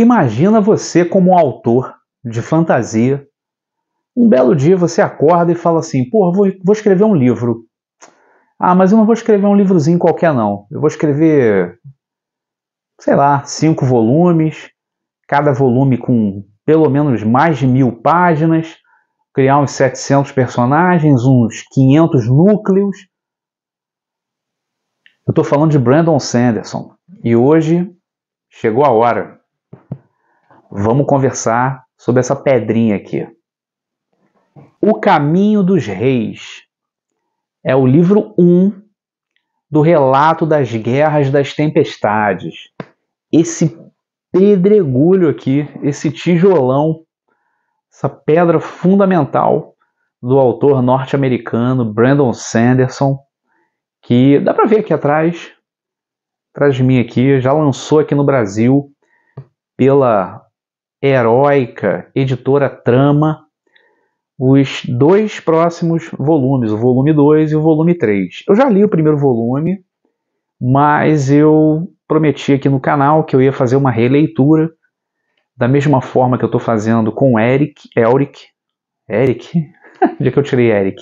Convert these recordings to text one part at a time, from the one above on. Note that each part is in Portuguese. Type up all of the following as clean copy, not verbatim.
Imagina você como um autor de fantasia. Um belo dia você acorda e fala assim, pô, vou escrever um livro. Ah, mas eu não vou escrever um livrozinho qualquer não. Eu vou escrever, sei lá, 5 volumes, cada volume com pelo menos mais de 1000 páginas, criar uns 700 personagens, uns 500 núcleos. Eu estou falando de Brandon Sanderson e hoje chegou a hora. Vamos conversar sobre essa pedrinha aqui. O Caminho dos Reis é o livro 1 do relato das Guerras das Tempestades. Esse pedregulho aqui, esse tijolão, essa pedra fundamental do autor norte-americano Brandon Sanderson, que dá para ver aqui atrás de mim aqui, já lançou aqui no Brasil pela heróica editora Trama os 2 próximos volumes, o volume 2 e o volume 3. Eu já li o primeiro volume, mas eu prometi aqui no canal que eu ia fazer uma releitura, da mesma forma que eu estou fazendo com Elric, onde é que eu tirei Eric?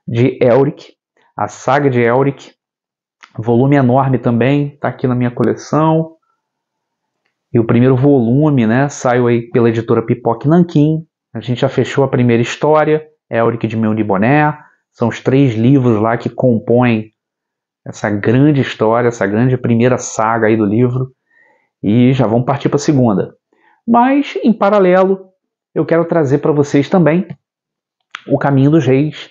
De Elric, a saga de Elric, volume enorme também, está aqui na minha coleção. E o primeiro volume, né, saiu aí pela editora Pipoque Nanquim. A gente já fechou a primeira história, Elric de Mel de Boné. São os 3 livros lá que compõem essa grande história, essa grande primeira saga aí do livro. E já vamos partir para a segunda. Mas, em paralelo, eu quero trazer para vocês também O Caminho dos Reis,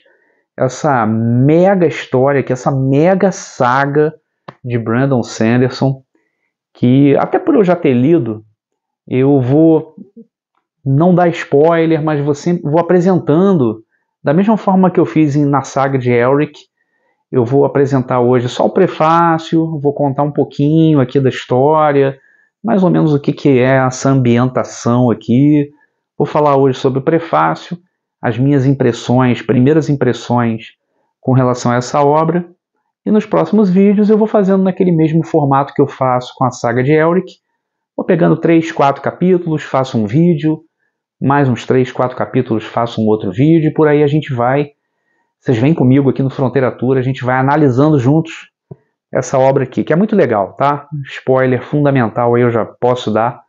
essa mega história, essa mega saga de Brandon Sanderson, que até por eu já ter lido, eu vou não dar spoiler, mas vou apresentando, da mesma forma que eu fiz na saga de Elric. Eu vou apresentar hoje só o prefácio, vou contar um pouquinho aqui da história, mais ou menos o que é essa ambientação aqui. Vou falar hoje sobre o prefácio, as minhas impressões, primeiras impressões com relação a essa obra. E nos próximos vídeos eu vou fazendo naquele mesmo formato que eu faço com a saga de Elric. Vou pegando 3, 4 capítulos, faço um vídeo, mais uns 3, 4 capítulos, faço um outro vídeo, e por aí a gente vai. Vocês vêm comigo aqui no Fronteira Tour, a gente vai analisando juntos essa obra aqui, que é muito legal, tá? Spoiler fundamental aí eu já posso dar.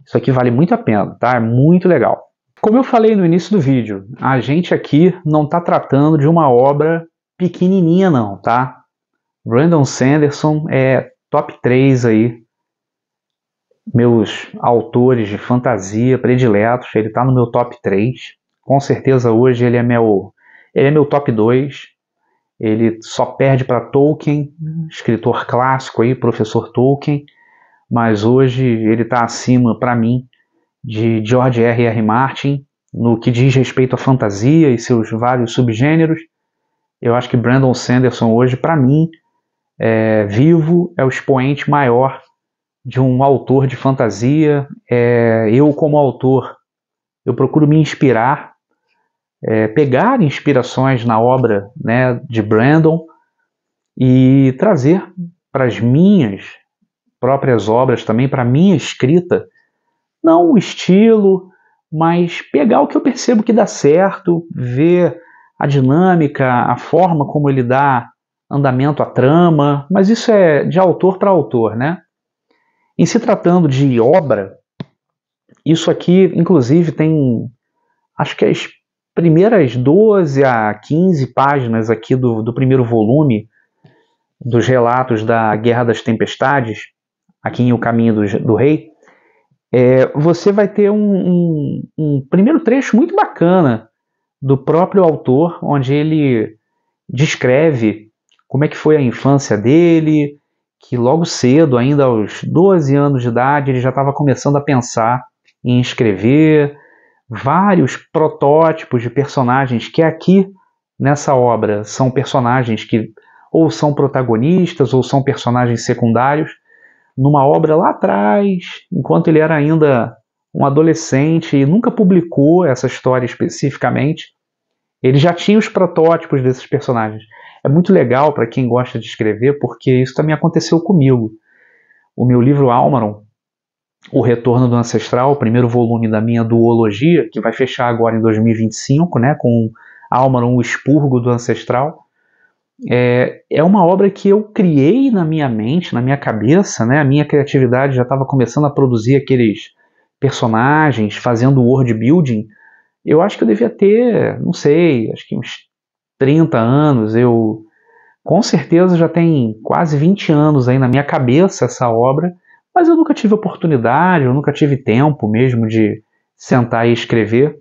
Isso aqui vale muito a pena, tá? É muito legal. Como eu falei no início do vídeo, a gente aqui não está tratando de uma obra pequenininha não, tá? Brandon Sanderson é top 3 aí, meus autores de fantasia prediletos. Ele está no meu top 3. Com certeza hoje ele é meu top 2. Ele só perde para Tolkien, escritor clássico aí, professor Tolkien, mas hoje ele está acima, para mim, de George R.R. Martin, no que diz respeito à fantasia e seus vários subgêneros. Eu acho que Brandon Sanderson hoje, para mim, vivo, é o expoente maior de um autor de fantasia. Eu, como autor, eu procuro me inspirar, pegar inspirações na obra, né, de Brandon e trazer para as minhas próprias obras também, para a minha escrita, não o estilo, mas pegar o que eu percebo que dá certo, ver a dinâmica, a forma como ele dá andamento à trama, mas isso é de autor para autor, né? Em se tratando de obra, isso aqui, inclusive, tem, acho que as primeiras 12 a 15 páginas aqui do primeiro volume, dos relatos da Guerra das Tempestades, aqui em O Caminho do Rei, você vai ter um primeiro trecho muito bacana do próprio autor, onde ele descreve como é que foi a infância dele, que logo cedo, ainda aos 12 anos de idade, ele já estava começando a pensar em escrever vários protótipos de personagens que aqui nessa obra são personagens que ou são protagonistas ou são personagens secundários. Numa obra lá atrás, enquanto ele era ainda um adolescente e nunca publicou essa história especificamente, ele já tinha os protótipos desses personagens. É muito legal para quem gosta de escrever, porque isso também aconteceu comigo. O meu livro Almaron, O Retorno do Ancestral, o primeiro volume da minha duologia, que vai fechar agora em 2025, né, com Almaron, o Expurgo do Ancestral. É uma obra que eu criei na minha mente, na minha cabeça, né, a minha criatividade já estava começando a produzir aqueles personagens, fazendo world building. Eu acho que eu devia ter, não sei, acho que uns 30 anos, eu com certeza já tem quase 20 anos aí na minha cabeça essa obra, mas eu nunca tive oportunidade, eu nunca tive tempo mesmo de sentar e escrever.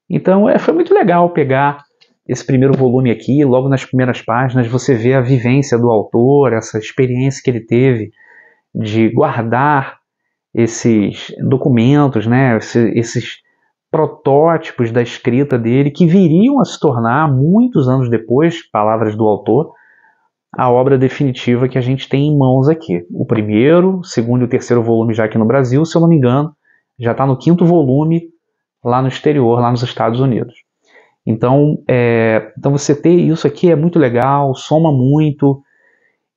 Então foi muito legal pegar esse primeiro volume aqui, logo nas primeiras páginas você vê a vivência do autor, essa experiência que ele teve de guardar esses documentos, né, esses protótipos da escrita dele que viriam a se tornar, muitos anos depois, palavras do autor, a obra definitiva que a gente tem em mãos aqui. O primeiro, o segundo e o terceiro volume já aqui no Brasil, se eu não me engano, já está no quinto volume lá no exterior, lá nos Estados Unidos. Então você ter isso aqui é muito legal, soma muito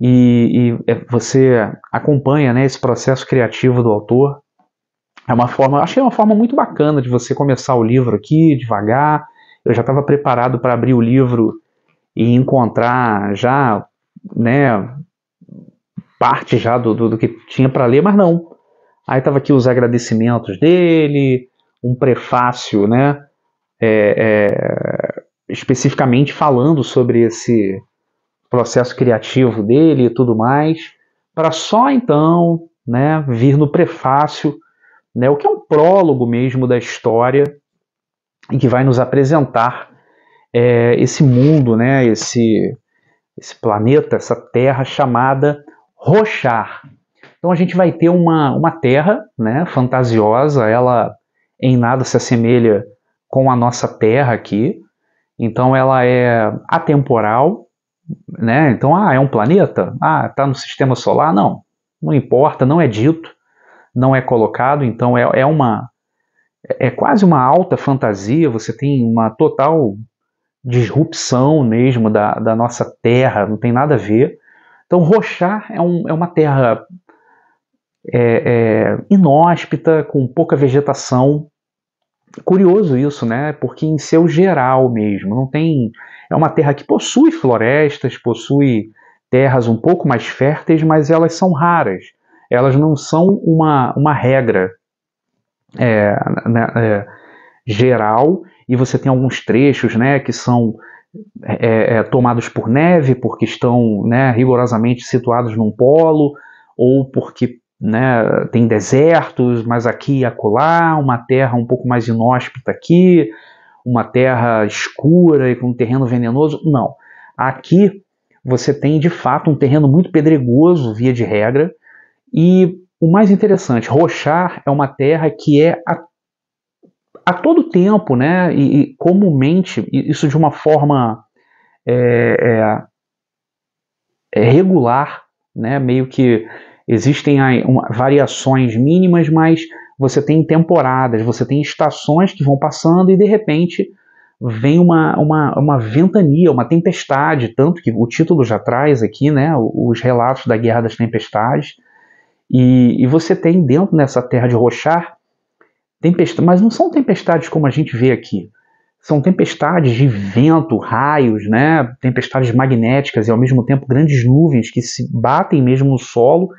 e você acompanha, né, esse processo criativo do autor. Acho que é uma forma muito bacana de você começar o livro aqui, devagar. Eu já estava preparado para abrir o livro e encontrar já, né, parte já do que tinha para ler, mas não. Aí estava aqui os agradecimentos dele, um prefácio, né, especificamente falando sobre esse processo criativo dele e tudo mais, para só então, né, vir no prefácio, né, o que é um prólogo mesmo da história e que vai nos apresentar esse mundo, né, esse planeta, essa terra chamada Roshar. Então a gente vai ter uma terra, né, fantasiosa, ela em nada se assemelha com a nossa terra aqui, então ela é atemporal, né, então é um planeta, está no sistema solar, não importa, não é dito, não é colocado, então é quase uma alta fantasia, você tem uma total disrupção mesmo da nossa terra, não tem nada a ver. Então Rochar é uma terra inóspita, com pouca vegetação. Curioso isso, né? Porque em seu geral mesmo, não tem. É uma terra que possui florestas, possui terras um pouco mais férteis, mas elas são raras. Elas não são uma regra geral, e você tem alguns trechos, né, que são tomados por neve, porque estão, né, rigorosamente situados num polo, ou porque, né, tem desertos, mas aqui e acolá, uma terra um pouco mais inóspita aqui, uma terra escura e com um terreno venenoso. Não. Aqui você tem, de fato, um terreno muito pedregoso, via de regra, e o mais interessante, Rochar é uma terra que é a todo tempo, né, e comumente, isso de uma forma regular, né, meio que existem variações mínimas, mas você tem temporadas, você tem estações que vão passando e de repente vem uma ventania, uma tempestade, tanto que o título já traz aqui, né, os relatos da Guerra das Tempestades, e você tem dentro dessa terra de Rochar tempestades, mas não são tempestades como a gente vê aqui. São tempestades de vento, raios, né? Tempestades magnéticas e ao mesmo tempo grandes nuvens que se batem mesmo no solo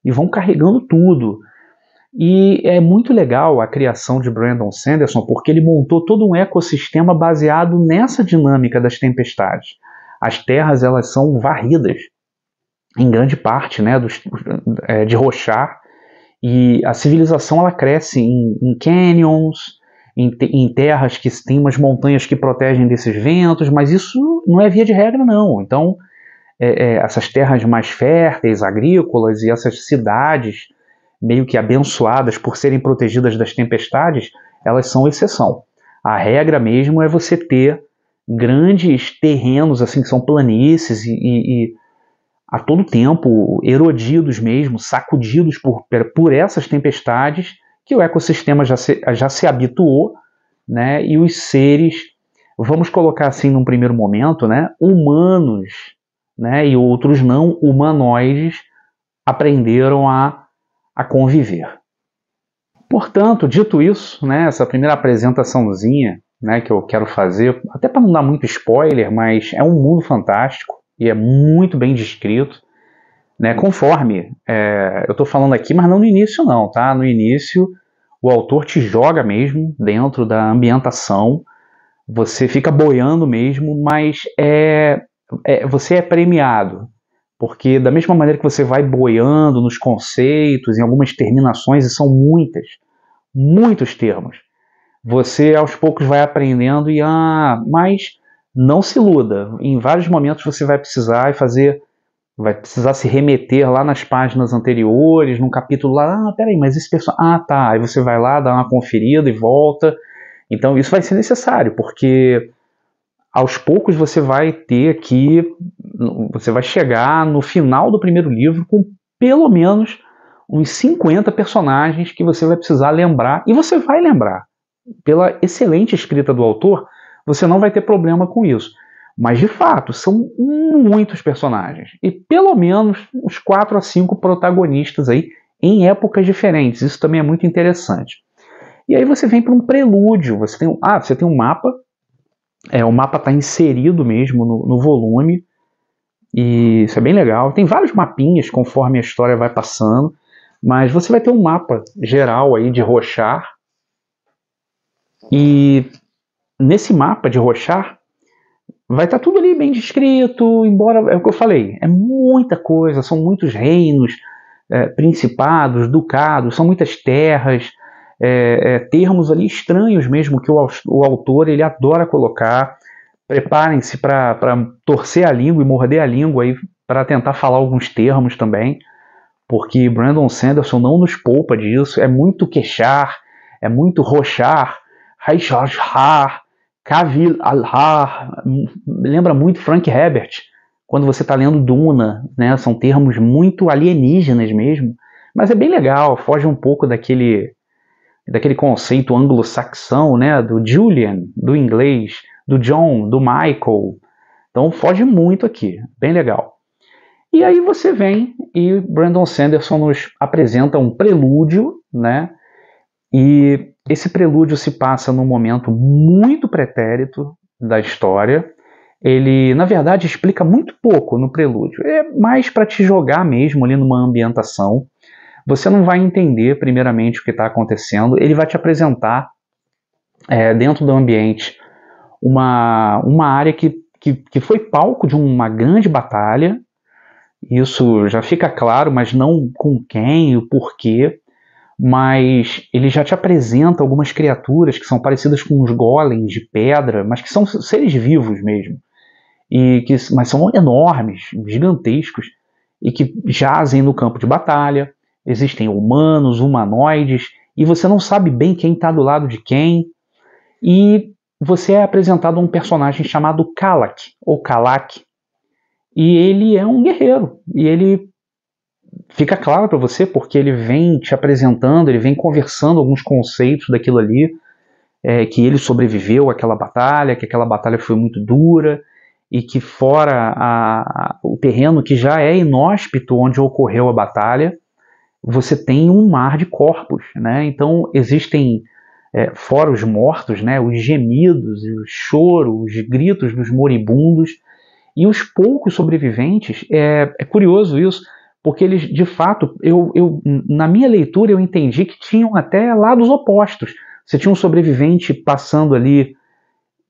e vão carregando tudo. E é muito legal a criação de Brandon Sanderson, porque ele montou todo um ecossistema baseado nessa dinâmica das tempestades. As terras, elas são varridas em grande parte, né, de Rochar, e a civilização ela cresce em canyons, em terras que tem umas montanhas que protegem desses ventos, mas isso não é via de regra, não. Então, essas terras mais férteis, agrícolas, e essas cidades meio que abençoadas por serem protegidas das tempestades, elas são exceção. A regra mesmo é você ter grandes terrenos, assim, que são planícies e a todo tempo erodidos mesmo, sacudidos por essas tempestades, que o ecossistema já se habituou, né, e os seres, vamos colocar assim num primeiro momento, né, humanos, né, e outros não humanoides, aprenderam a conviver. Portanto, dito isso, né, essa primeira apresentaçãozinha, né, que eu quero fazer, até para não dar muito spoiler, mas é um mundo fantástico e é muito bem descrito, né, conforme eu estou falando aqui, mas não no início não, tá? No início o autor te joga mesmo dentro da ambientação, você fica boiando mesmo, mas você é premiado, porque da mesma maneira que você vai boiando nos conceitos, em algumas terminações, e são muitos termos, você aos poucos vai aprendendo mas não se iluda, em vários momentos você vai precisar se remeter lá nas páginas anteriores, num capítulo lá, peraí, mas esse personagem, tá, aí você vai lá, dá uma conferida e volta, então isso vai ser necessário, porque aos poucos você vai chegar no final do primeiro livro com pelo menos uns 50 personagens que você vai precisar lembrar, e você vai lembrar. Pela excelente escrita do autor, você não vai ter problema com isso. Mas, de fato, são muitos personagens. E pelo menos uns 4 a 5 protagonistas aí, em épocas diferentes. Isso também é muito interessante. E aí você vem para um prelúdio. Você tem um mapa. O mapa está inserido mesmo no volume. E isso é bem legal. Tem vários mapinhas conforme a história vai passando. Mas você vai ter um mapa geral aí de Roshar. E nesse mapa de Roshar vai estar tudo ali bem descrito, embora, é o que eu falei, é muita coisa, são muitos reinos, principados, ducados, são muitas terras, termos ali estranhos mesmo que o autor ele adora colocar. Preparem-se para torcer a língua e morder a língua para tentar falar alguns termos também, porque Brandon Sanderson não nos poupa disso, é muito queixar, é muito rochar, Haishar, Kavil Alhar, lembra muito Frank Herbert, quando você está lendo Duna, né? São termos muito alienígenas mesmo, mas é bem legal, foge um pouco daquele conceito anglo-saxão, né? Do Julian, do inglês, do John, do Michael, então foge muito aqui, bem legal. E aí você vem e Brandon Sanderson nos apresenta um prelúdio, né? E esse prelúdio se passa num momento muito pretérito da história. Ele, na verdade, explica muito pouco no prelúdio. É mais para te jogar mesmo ali numa ambientação. Você não vai entender primeiramente o que está acontecendo. Ele vai te apresentar dentro do ambiente uma área que foi palco de uma grande batalha. Isso já fica claro, mas não com quem e o porquê. Mas ele já te apresenta algumas criaturas que são parecidas com uns golems de pedra, mas que são seres vivos mesmo, mas são enormes, gigantescos, e que jazem no campo de batalha. Existem humanos, humanoides, e você não sabe bem quem está do lado de quem, e você é apresentado a um personagem chamado Kalak, ou Kalak, e ele é um guerreiro, e ele fica claro para você porque ele vem te apresentando, ele vem conversando alguns conceitos daquilo ali, que ele sobreviveu àquela batalha, que aquela batalha foi muito dura e que fora o terreno que já é inóspito onde ocorreu a batalha, você tem um mar de corpos, né? Então existem, fora os mortos, né, os gemidos, os choros, os gritos dos moribundos e os poucos sobreviventes. É curioso isso, porque eles, de fato, na minha leitura eu entendi que tinham até lados opostos. Você tinha um sobrevivente passando ali,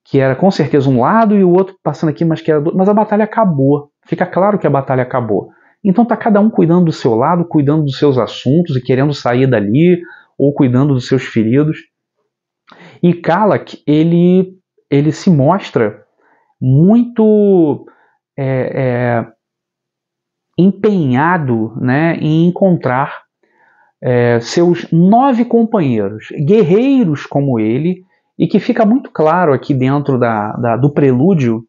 que era com certeza um lado, e o outro passando aqui, mas a batalha acabou. Fica claro que a batalha acabou. Então tá cada um cuidando do seu lado, cuidando dos seus assuntos e querendo sair dali, ou cuidando dos seus feridos. E Kalak, ele se mostra muito empenhado, né, em encontrar seus 9 companheiros, guerreiros como ele, e que fica muito claro aqui dentro do prelúdio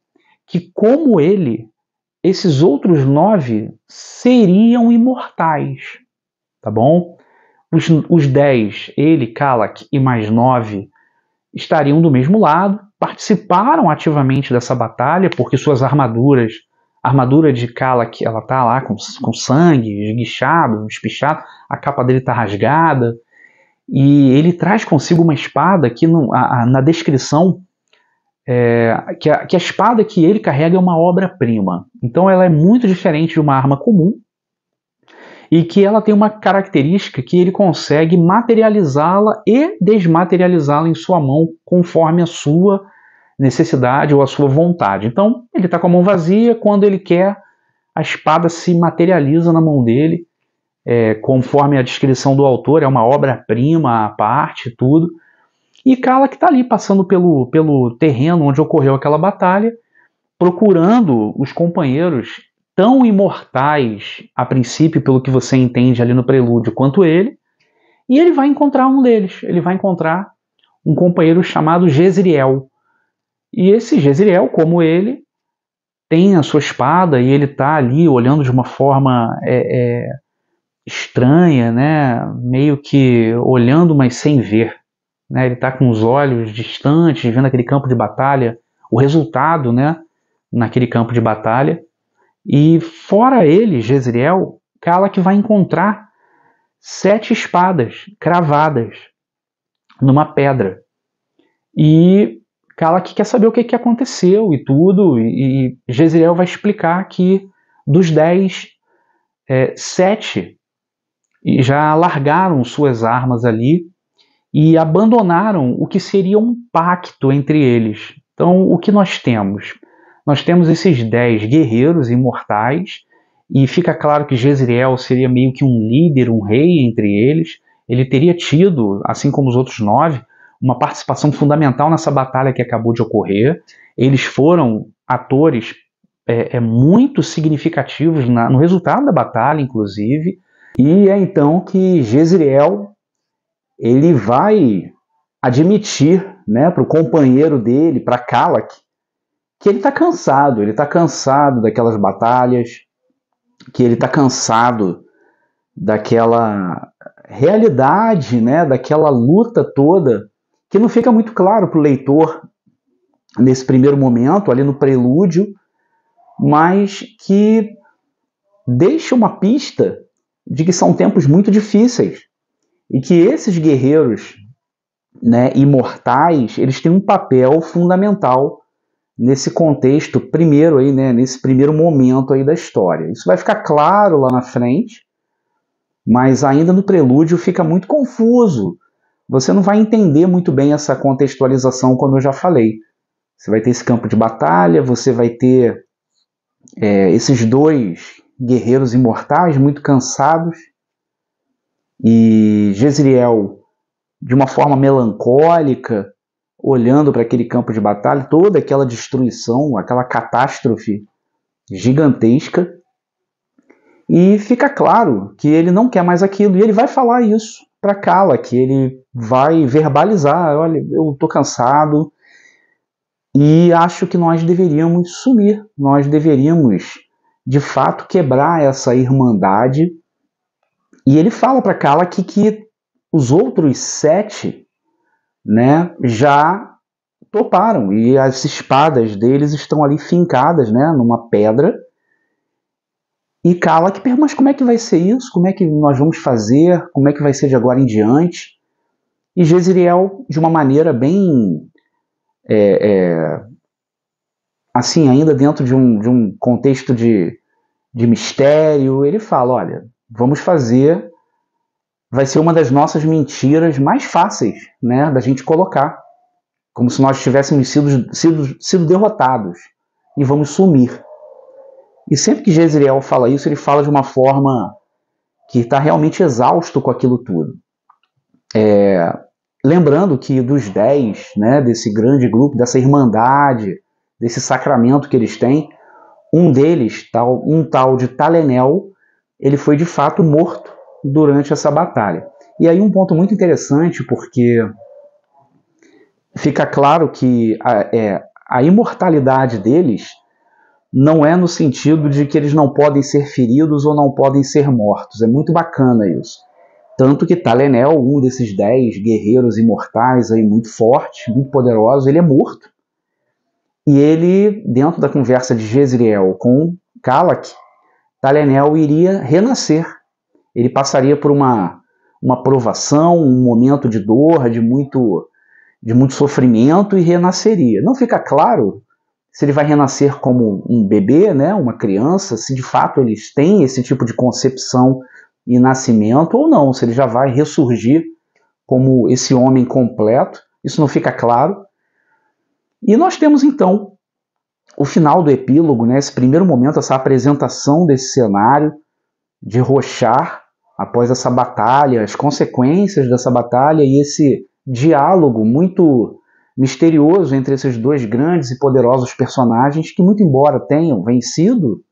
que, como ele, esses outros 9 seriam imortais, tá bom? Os 10, ele, Kalak e mais 9, estariam do mesmo lado, participaram ativamente dessa batalha, porque suas armaduras, a armadura de Kalak, ela tá lá com sangue, esguichado, espichado, a capa dele tá rasgada, e ele traz consigo uma espada que na descrição que a espada que ele carrega é uma obra-prima. Então ela é muito diferente de uma arma comum e que ela tem uma característica que ele consegue materializá-la e desmaterializá-la em sua mão conforme a sua necessidade ou a sua vontade. Então ele está com a mão vazia, quando ele quer, a espada se materializa na mão dele, conforme a descrição do autor, é uma obra-prima à parte, tudo. E Kala que está ali passando pelo terreno onde ocorreu aquela batalha, procurando os companheiros tão imortais, a princípio, pelo que você entende ali no prelúdio, quanto ele, e ele vai encontrar um deles. Ele vai encontrar um companheiro chamado Jezreel. E esse Jezreel, como ele, tem a sua espada e ele está ali olhando de uma forma estranha, né? Meio que olhando, mas sem ver. Né? Ele está com os olhos distantes, vendo aquele campo de batalha, o resultado, né? Naquele campo de batalha. E fora ele, Jezreel, Kala que vai encontrar 7 espadas cravadas numa pedra. E Kala que quer saber o que aconteceu e tudo, e Jezreel vai explicar que dos 10, 7 já largaram suas armas ali e abandonaram o que seria um pacto entre eles. Então, o que nós temos? Nós temos esses 10 guerreiros imortais, e fica claro que Jezreel seria meio que um líder, um rei entre eles. Ele teria tido, assim como os outros 9, uma participação fundamental nessa batalha que acabou de ocorrer. Eles foram atores muito significativos no resultado da batalha, inclusive. E é então que Jezreel ele vai admitir, né, para o companheiro dele, para Kalak, que ele está cansado daquelas batalhas, que ele está cansado daquela realidade, né, daquela luta toda, que não fica muito claro para o leitor nesse primeiro momento, ali no prelúdio, mas que deixa uma pista de que são tempos muito difíceis e que esses guerreiros, né, imortais, eles têm um papel fundamental nesse contexto primeiro aí, né, nesse primeiro momento aí da história. Isso vai ficar claro lá na frente, mas ainda no prelúdio fica muito confuso. Você não vai entender muito bem essa contextualização, como eu já falei. Você vai ter esse campo de batalha, você vai ter esses 2 guerreiros imortais muito cansados, e Jezreel, de uma forma melancólica, olhando para aquele campo de batalha, toda aquela destruição, aquela catástrofe gigantesca, e fica claro que ele não quer mais aquilo, e ele vai falar isso para Kala, que ele vai verbalizar: olha, eu estou cansado e acho que nós deveríamos sumir, nós deveríamos de fato quebrar essa irmandade. E ele fala para Kala que os outros 7, né, já toparam, e as espadas deles estão ali fincadas, né, numa pedra. E Kala que pergunta: mas como é que vai ser isso? Como é que nós vamos fazer? Como é que vai ser de agora em diante? E Jezreel, de uma maneira bem assim, ainda dentro de um contexto de mistério, ele fala: olha, vamos fazer, vai ser uma das nossas mentiras mais fáceis, né, da gente colocar, como se nós tivéssemos sido derrotados, e vamos sumir. E sempre que Jezreel fala isso, ele fala de uma forma que está realmente exausto com aquilo tudo. Lembrando que dos 10, né, desse grande grupo, dessa irmandade, desse sacramento que eles têm, um deles, um tal de Talenel, ele foi de fato morto durante essa batalha. E aí um ponto muito interessante, porque fica claro que a imortalidade deles não é no sentido de que eles não podem ser feridos ou não podem ser mortos. É muito bacana isso. Tanto que Talenel, um desses 10 guerreiros imortais aí, muito fortes, muito poderosos, ele é morto. E ele, dentro da conversa de Jezreel com Kalak, Talenel iria renascer. Ele passaria por uma uma provação, um momento de dor, de muito sofrimento, e renasceria. Não fica claro se ele vai renascer como um bebê, né, uma criança, se de fato eles têm esse tipo de concepção e nascimento ou não, se ele já vai ressurgir como esse homem completo. Isso não fica claro. E nós temos então o final do epílogo, né, esse primeiro momento, essa apresentação desse cenário de Roshar após essa batalha, as consequências dessa batalha e esse diálogo muito misterioso entre esses dois grandes e poderosos personagens que, muito embora tenham vencido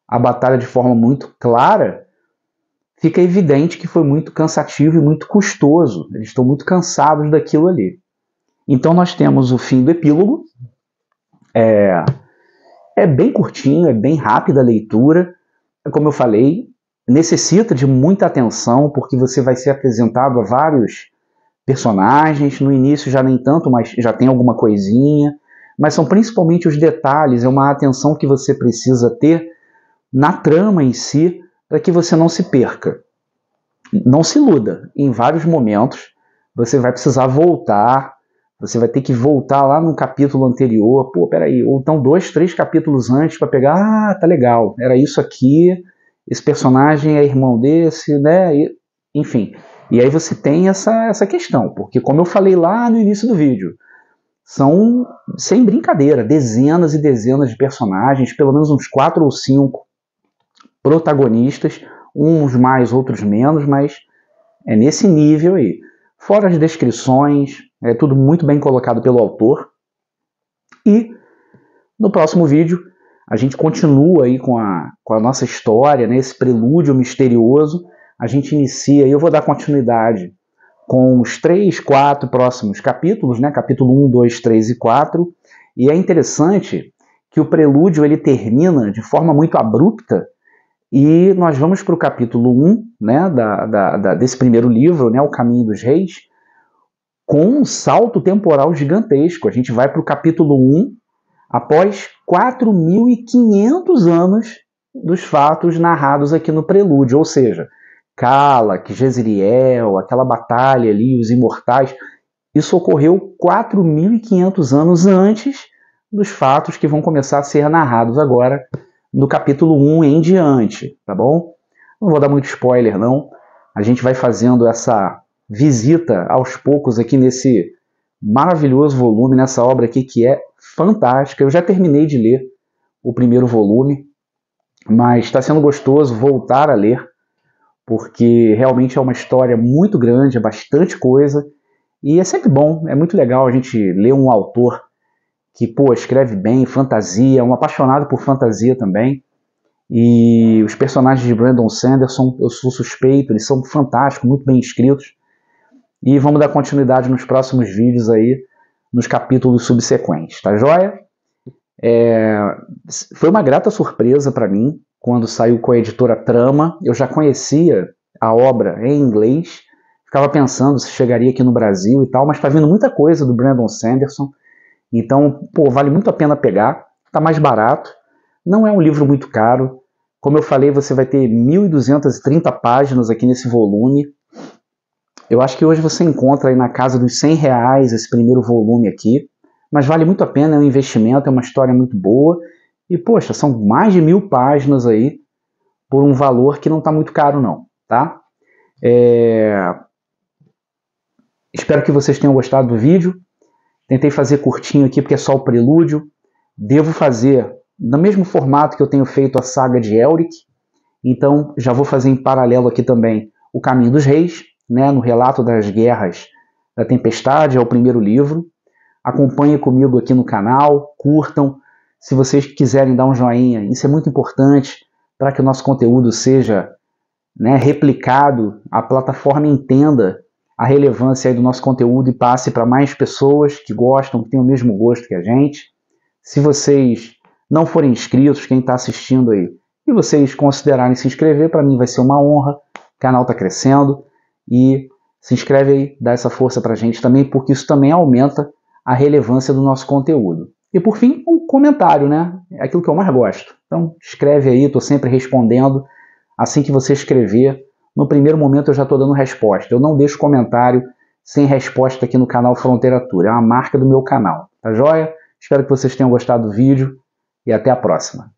a batalha de forma muito clara, fica evidente que foi muito cansativo e muito custoso. Eles estão muito cansados daquilo ali. Então nós temos o fim do epílogo. É bem curtinho, é bem rápida a leitura. Como eu falei, necessita de muita atenção, porque você vai ser apresentado a vários personagens. No início já nem tanto, mas já tem alguma coisinha. Mas são principalmente os detalhes, é uma atenção que você precisa ter na trama em si, para que você não se perca. Não se iluda. Em vários momentos você vai precisar voltar, você vai ter que voltar lá no capítulo anterior, pô, peraí, ou então 2, 3 capítulos antes para pegar, tá legal, era isso aqui, esse personagem é irmão desse, né, enfim. E aí você tem essa questão, porque como eu falei lá no início do vídeo, são, sem brincadeira, dezenas e dezenas de personagens, pelo menos uns 4 ou 5 protagonistas, uns mais, outros menos, mas é nesse nível aí. Fora as descrições, é tudo muito bem colocado pelo autor. E no próximo vídeo a gente continua aí com a nossa história, né, esse prelúdio misterioso. A gente inicia, e eu vou dar continuidade com os 3, 4 próximos capítulos, né, capítulo 1, 2, 3 e 4. E é interessante que o prelúdio ele termina de forma muito abrupta, e nós vamos para o capítulo 1, né, desse primeiro livro, né, O Caminho dos Reis, com um salto temporal gigantesco. A gente vai para o capítulo 1 após 4.500 anos dos fatos narrados aqui no prelúdio, ou seja, Calak, Jezreel, aquela batalha ali, os imortais, isso ocorreu 4.500 anos antes dos fatos que vão começar a ser narrados agora no capítulo 1 em diante, tá bom? Não vou dar muito spoiler, não. A gente vai fazendo essa visita aos poucos aqui nesse maravilhoso volume, nessa obra aqui que é fantástica. Eu já terminei de ler o primeiro volume, mas está sendo gostoso voltar a ler, porque realmente é uma história muito grande, é bastante coisa, e é sempre bom, é muito legal a gente ler um autor que, pô, escreve bem, fantasia, um apaixonado por fantasia também. E os personagens de Brandon Sanderson, eu sou suspeito, eles são fantásticos, muito bem escritos. E vamos dar continuidade nos próximos vídeos aí, nos capítulos subsequentes, tá joia? Foi uma grata surpresa para mim, quando saiu com a editora Trama. Eu já conhecia a obra em inglês, ficava pensando se chegaria aqui no Brasil e tal, mas tá vindo muita coisa do Brandon Sanderson. Então, pô, vale muito a pena pegar, tá mais barato, não é um livro muito caro. Como eu falei, você vai ter 1.230 páginas aqui nesse volume. Eu acho que hoje você encontra aí na casa dos R$100 esse primeiro volume aqui, mas vale muito a pena, é um investimento, é uma história muito boa. E, poxa, são mais de 1.000 páginas aí, por um valor que não está muito caro não, tá? Espero que vocês tenham gostado do vídeo. Tentei fazer curtinho aqui porque é só o prelúdio. Devo fazer no mesmo formato que eu tenho feito a saga de Elric. Então já vou fazer em paralelo aqui também O Caminho dos Reis, né, no relato das guerras da Tempestade, é o primeiro livro. Acompanhem comigo aqui no canal, curtam. Se vocês quiserem dar um joinha, isso é muito importante para que o nosso conteúdo seja, né, replicado, a plataforma entenda a relevância aí do nosso conteúdo e passe para mais pessoas que gostam, que têm o mesmo gosto que a gente. Se vocês não forem inscritos, quem está assistindo aí, e vocês considerarem se inscrever, para mim vai ser uma honra. O canal está crescendo e se inscreve aí, dá essa força para a gente também, porque isso também aumenta a relevância do nosso conteúdo. E por fim, um comentário, né? É aquilo que eu mais gosto. Então escreve aí, estou sempre respondendo. Assim que você escrever, no primeiro momento eu já estou dando resposta. Eu não deixo comentário sem resposta aqui no canal Fronteira Tour. É uma marca do meu canal, tá joia? Espero que vocês tenham gostado do vídeo e até a próxima.